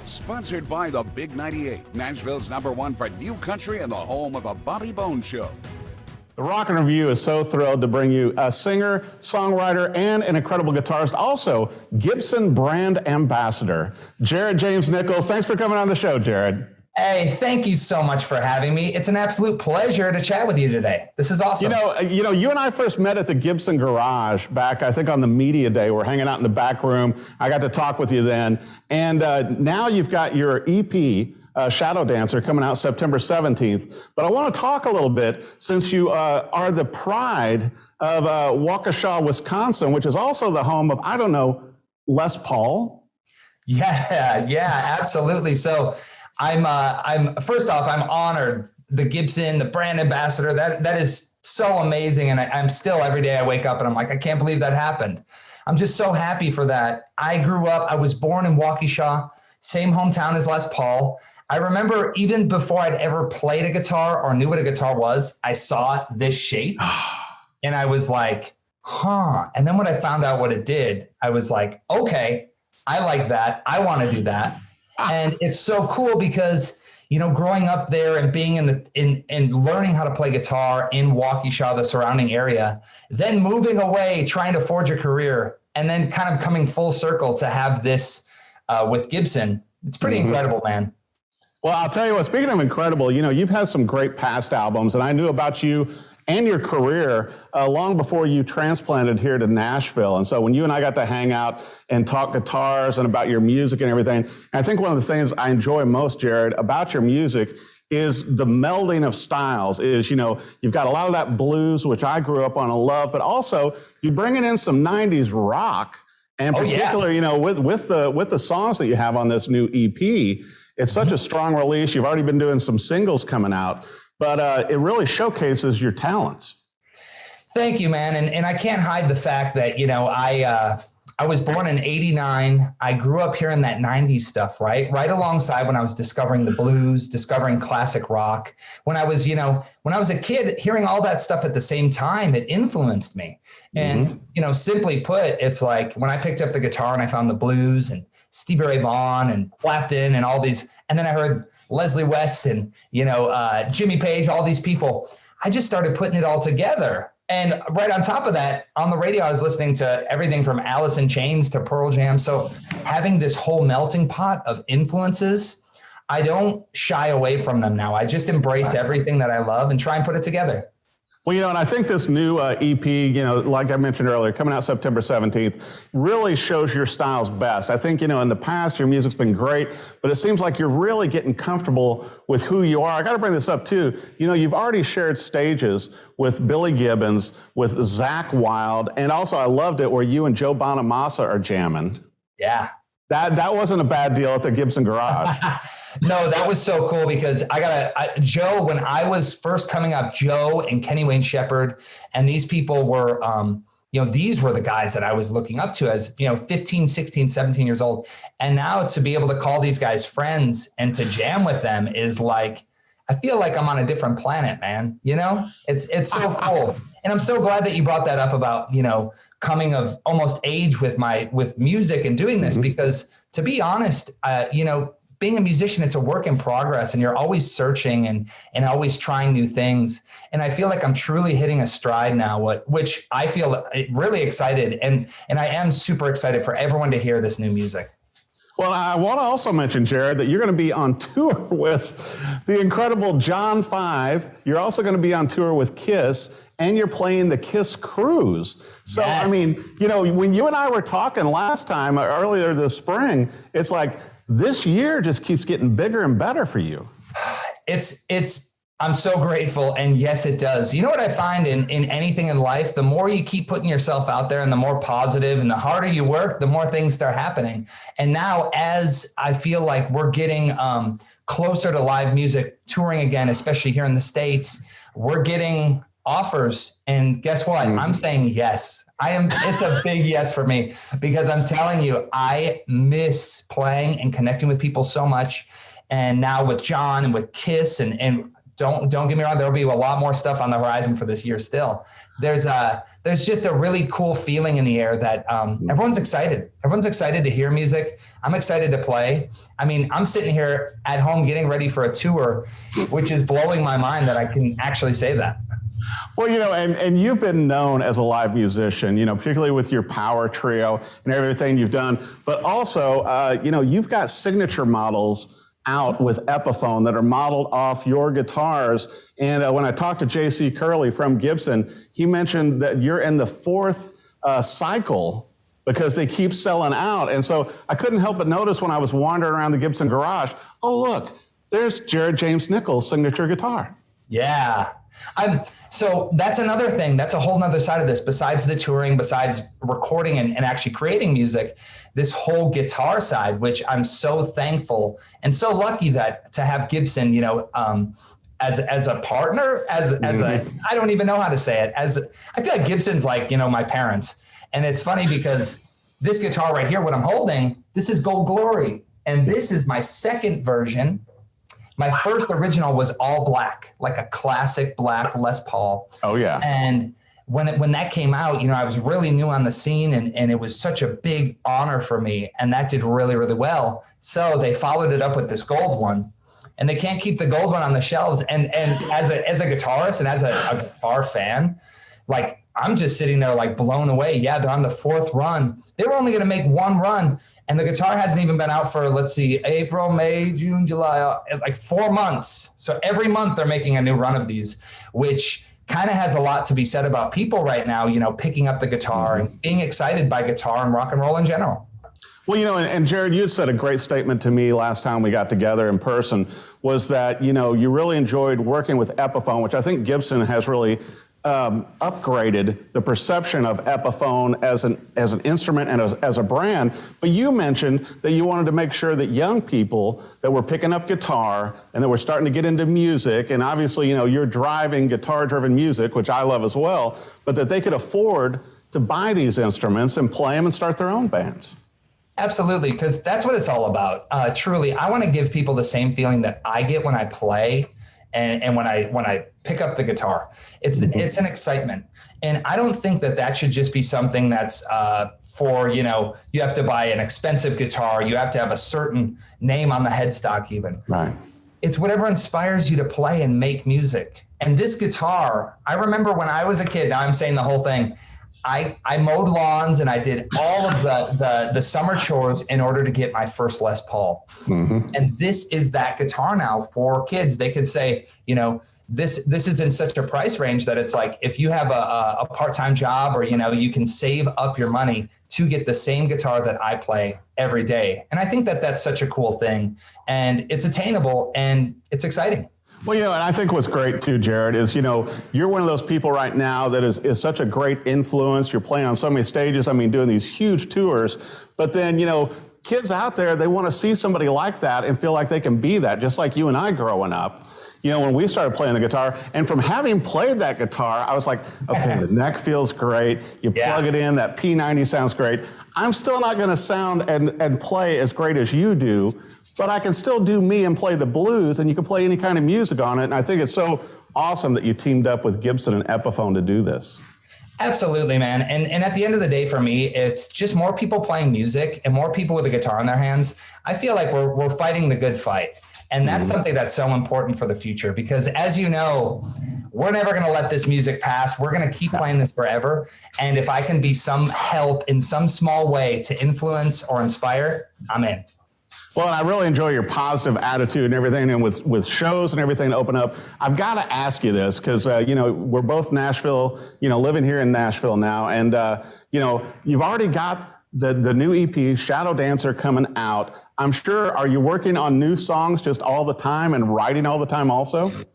Sponsored by the Big 98, Nashville's #1 for new country and the home of the Bobby Bones Show. The Rockin' Review is so thrilled to bring you a singer, songwriter, and an incredible guitarist, also Gibson brand ambassador, Jared James Nichols. Thanks for coming on the show, Jared. Hey, thank you so much for having me. It's an absolute pleasure to chat with you today. This is awesome. You and I first met at the Gibson Garage back, I think, on the media day. We're hanging out in the back room. I got to talk with you then. And now you've got your EP, Shadow Dancer, coming out September 17th. But I want to talk a little bit, since you are the pride of Waukesha, Wisconsin, which is also the home of, I don't know, Les Paul? Yeah, absolutely. So I'm first off, I'm honored. The Gibson, the brand ambassador, that is so amazing. And I'm still, every day I wake up and I'm like, I can't believe that happened. I'm just so happy for that. I was born in Waukesha, same hometown as Les Paul. I remember even before I'd ever played a guitar or knew what a guitar was, I saw this shape and I was like, huh. And then when I found out what it did, I was like, okay, I like that. I want to do that. And it's so cool because, growing up there and being in learning how to play guitar in Waukesha, the surrounding area, then moving away, trying to forge a career, and then kind of coming full circle to have this with Gibson. It's pretty incredible, man. Well, I'll tell you what, speaking of incredible, you've had some great past albums, and I knew about you and your career long before you transplanted here to Nashville. And so when you and I got to hang out and talk guitars and about your music and everything, and I think one of the things I enjoy most, Jared, about your music is the melding of styles. You've got a lot of that blues, which I grew up on and love, but also you're bringing in some 90s rock, and particularly, with the songs that you have on this new EP. It's such a strong release. You've already been doing some singles coming out, but it really showcases your talents. Thank you, man. And I can't hide the fact that, I was born in '89. I grew up hearing that 90s stuff, right alongside when I was discovering the blues, discovering classic rock. When I was a kid, hearing all that stuff at the same time, it influenced me. And, simply put, it's like when I picked up the guitar and I found the blues and Stevie Ray Vaughan and Clapton and all these, and then I heard Leslie West and, Jimmy Page, all these people, I just started putting it all together. And right on top of that, on the radio, I was listening to everything from Alice in Chains to Pearl Jam. So having this whole melting pot of influences, I don't shy away from them now. I just embrace everything that I love and try and put it together. Well, and I think this new EP, like I mentioned earlier, coming out September 17th, really shows your style's best. I think, in the past, your music's been great, but it seems like you're really getting comfortable with who you are. I got to bring this up, too. You've already shared stages with Billy Gibbons, with Zakk Wylde, and also I loved it where you and Joe Bonamassa are jamming. Yeah. That wasn't a bad deal at the Gibson Garage. No, that was so cool because Joe, when I was first coming up, Joe and Kenny Wayne Shepherd, and these people were, these were the guys that I was looking up to as, 15, 16, 17 years old. And now to be able to call these guys friends and to jam with them is like, I feel like I'm on a different planet, man. It's so cool. And I'm so glad that you brought that up about, coming of almost age with music and doing this, because to be honest, being a musician, it's a work in progress and you're always searching and always trying new things. And I feel like I'm truly hitting a stride now, which I feel really excited. And I am super excited for everyone to hear this new music. Well, I want to also mention, Jared, that you're going to be on tour with the incredible John 5. You're also going to be on tour with Kiss, and you're playing the Kiss Cruise. So, yes. I mean, when you and I were talking last time, earlier this spring, it's like this year just keeps getting bigger and better for you. I'm so grateful. And yes, it does. You know what I find in anything in life, the more you keep putting yourself out there and the more positive and the harder you work, the more things start happening. And now as I feel like we're getting closer to live music touring again, especially here in the States, we're getting offers. And guess what? I'm saying yes. It's a big yes for me because I'm telling you, I miss playing and connecting with people so much. And now with John and with Kiss and don't get me wrong. There'll be a lot more stuff on the horizon for this year still. There's just a really cool feeling in the air that everyone's excited. Everyone's excited to hear music. I'm excited to play. I mean, I'm sitting here at home getting ready for a tour, which is blowing my mind that I can actually say that. Well, and you've been known as a live musician, particularly with your power trio and everything you've done. But also, you've got signature models out with Epiphone that are modeled off your guitars. And when I talked to J.C. Curley from Gibson, he mentioned that you're in the fourth cycle because they keep selling out. And so I couldn't help but notice when I was wandering around the Gibson Garage, oh, look, there's Jared James Nichols' signature guitar. Yeah. So that's another thing. That's a whole nother side of this. Besides the touring, besides recording and actually creating music, this whole guitar side, which I'm so thankful and so lucky to have Gibson, as a partner, as a, I don't even know how to say it. I feel like Gibson's like, my parents. And it's funny because this guitar right here, what I'm holding, this is Gold Glory. And this is my second version. My first original was all black, like a classic black Les Paul. Oh, yeah. And when that came out, I was really new on the scene and it was such a big honor for me. And that did really, really well. So they followed it up with this gold one. And they can't keep the gold one on the shelves. And as a guitarist and as a guitar fan, like I'm just sitting there like blown away. Yeah, they're on the fourth run. They were only going to make one run. And the guitar hasn't even been out for, let's see, April, May, June, July, like 4 months. So every month they're making a new run of these, which kind of has a lot to be said about people right now, picking up the guitar and being excited by guitar and rock and roll in general. Well, and Jared, you had said a great statement to me last time we got together in person, was that, you really enjoyed working with Epiphone, which I think Gibson has really upgraded the perception of Epiphone as an instrument and as a brand. But you mentioned that you wanted to make sure that young people that were picking up guitar and that were starting to get into music, and obviously, you're driving guitar-driven music, which I love as well, but that they could afford to buy these instruments and play them and start their own bands. Absolutely, because that's what it's all about. Truly, I want to give people the same feeling that I get when I play and when I pick up the guitar. It's an excitement. And I don't think that should just be something that's for, you have to buy an expensive guitar. You have to have a certain name on the headstock even. Right. It's whatever inspires you to play and make music. And this guitar, I remember when I was a kid, now I'm saying the whole thing, I mowed lawns and I did all of the summer chores in order to get my first Les Paul. And this is that guitar now for kids. They could say, this is in such a price range that it's like, if you have a part-time job or, you can save up your money to get the same guitar that I play every day. And I think that that's such a cool thing, and it's attainable and it's exciting. Well, and I think what's great too, Jared, is, you're one of those people right now that is such a great influence. You're playing on so many stages. Doing these huge tours. But then, kids out there, they want to see somebody like that and feel like they can be that, just like you and I growing up. When we started playing the guitar, and from having played that guitar, I was like, okay, the neck feels great. You plug it in, that P90 sounds great. I'm still not going to sound and play as great as you do, but I can still do me and play the blues, and you can play any kind of music on it. And I think it's so awesome that you teamed up with Gibson and Epiphone to do this. Absolutely, man. And at the end of the day, for me, it's just more people playing music and more people with a guitar in their hands. I feel like we're fighting the good fight. And that's something that's so important for the future, because as you know, we're never going to let this music pass. We're going to keep playing this forever. And if I can be some help in some small way to influence or inspire, I'm in. Well, and I really enjoy your positive attitude and everything, and with shows and everything to open up. I've got to ask you this because, we're both Nashville, living here in Nashville now. And, you've already got the new EP, Shadow Dancer, coming out. I'm sure, are you working on new songs just all the time and writing all the time also?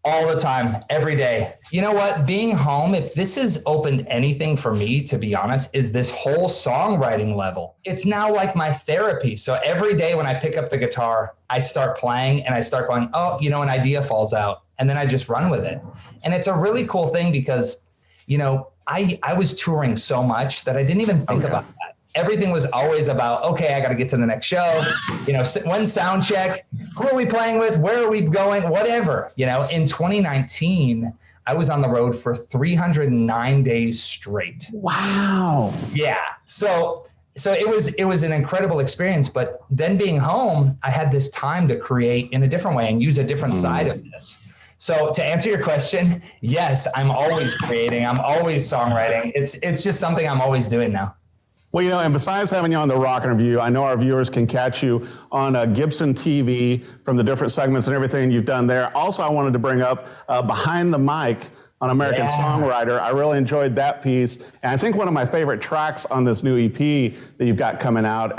All the time, every day. You know what? Being home, if this has opened anything for me, to be honest, is this whole songwriting level. It's now like my therapy. So every day when I pick up the guitar, I start playing and I start going, an idea falls out. And then I just run with it. And it's a really cool thing because, I was touring so much that I didn't even think about that. everything was always about, okay, I got to get to the next show. One sound check, who are we playing with? Where are we going? Whatever. In 2019, I was on the road for 309 days straight. Wow. Yeah. So it was an incredible experience, but then being home, I had this time to create in a different way and use a different side of this. So to answer your question, yes, I'm always creating. I'm always songwriting. It's just something I'm always doing now. Well, and besides having you on the Rockin' Review, I know our viewers can catch you on Gibson TV from the different segments and everything you've done there. Also, I wanted to bring up Behind the Mic on American Songwriter. I really enjoyed that piece. And I think one of my favorite tracks on this new EP that you've got coming out,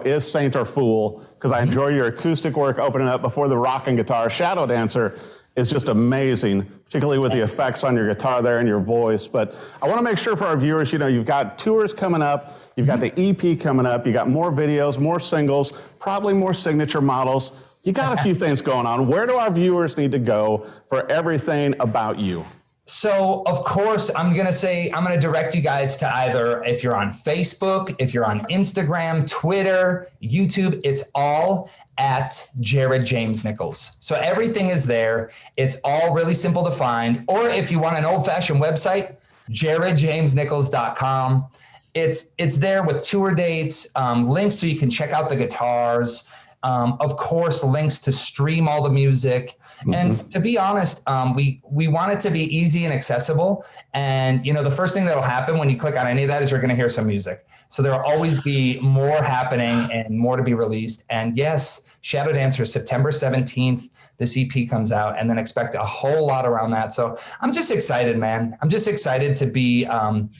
is Saint or Fool, because I enjoy your acoustic work opening up before the rocking guitar. Shadow Dancer is just amazing, particularly with the effects on your guitar there and your voice. But I want to make sure for our viewers, you've got tours coming up, you've got the EP coming up, you got more videos, more singles, probably more signature models. You got a few things going on. Where do our viewers need to go for everything about you? So, of course, I'm going to direct you guys to either, if you're on Facebook, if you're on Instagram, Twitter, YouTube, it's all at Jared James Nichols. So everything is there. It's all really simple to find. Or if you want an old-fashioned website, jaredjamesnichols.com. It's there with tour dates, links so you can check out the guitars. Of course, links to stream all the music. And to be honest, we want it to be easy and accessible. And, the first thing that'll happen when you click on any of that is you're going to hear some music. So there'll always be more happening and more to be released. And yes, Shadow Dancer, September 17th, this EP comes out, and then expect a whole lot around that. So I'm just excited, man. I'm just excited to be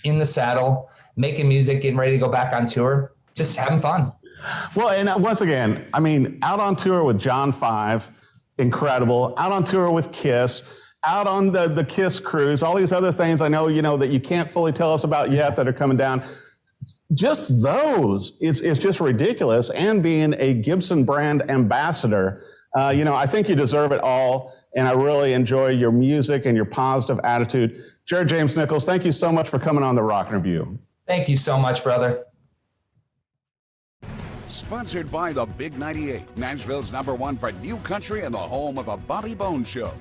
in the saddle, making music, getting ready to go back on tour, just having fun. Well, and once again, out on tour with John 5, incredible. Out on tour with Kiss, out on the Kiss cruise, all these other things I know, that you can't fully tell us about yet that are coming down. Just those, it's just ridiculous. And being a Gibson brand ambassador, I think you deserve it all. And I really enjoy your music and your positive attitude. Jared James Nichols, thank you so much for coming on the Rockin' Review. Thank you so much, brother. Sponsored by the Big 98, Nashville's #1 for new country and the home of a Bobby Bones Show.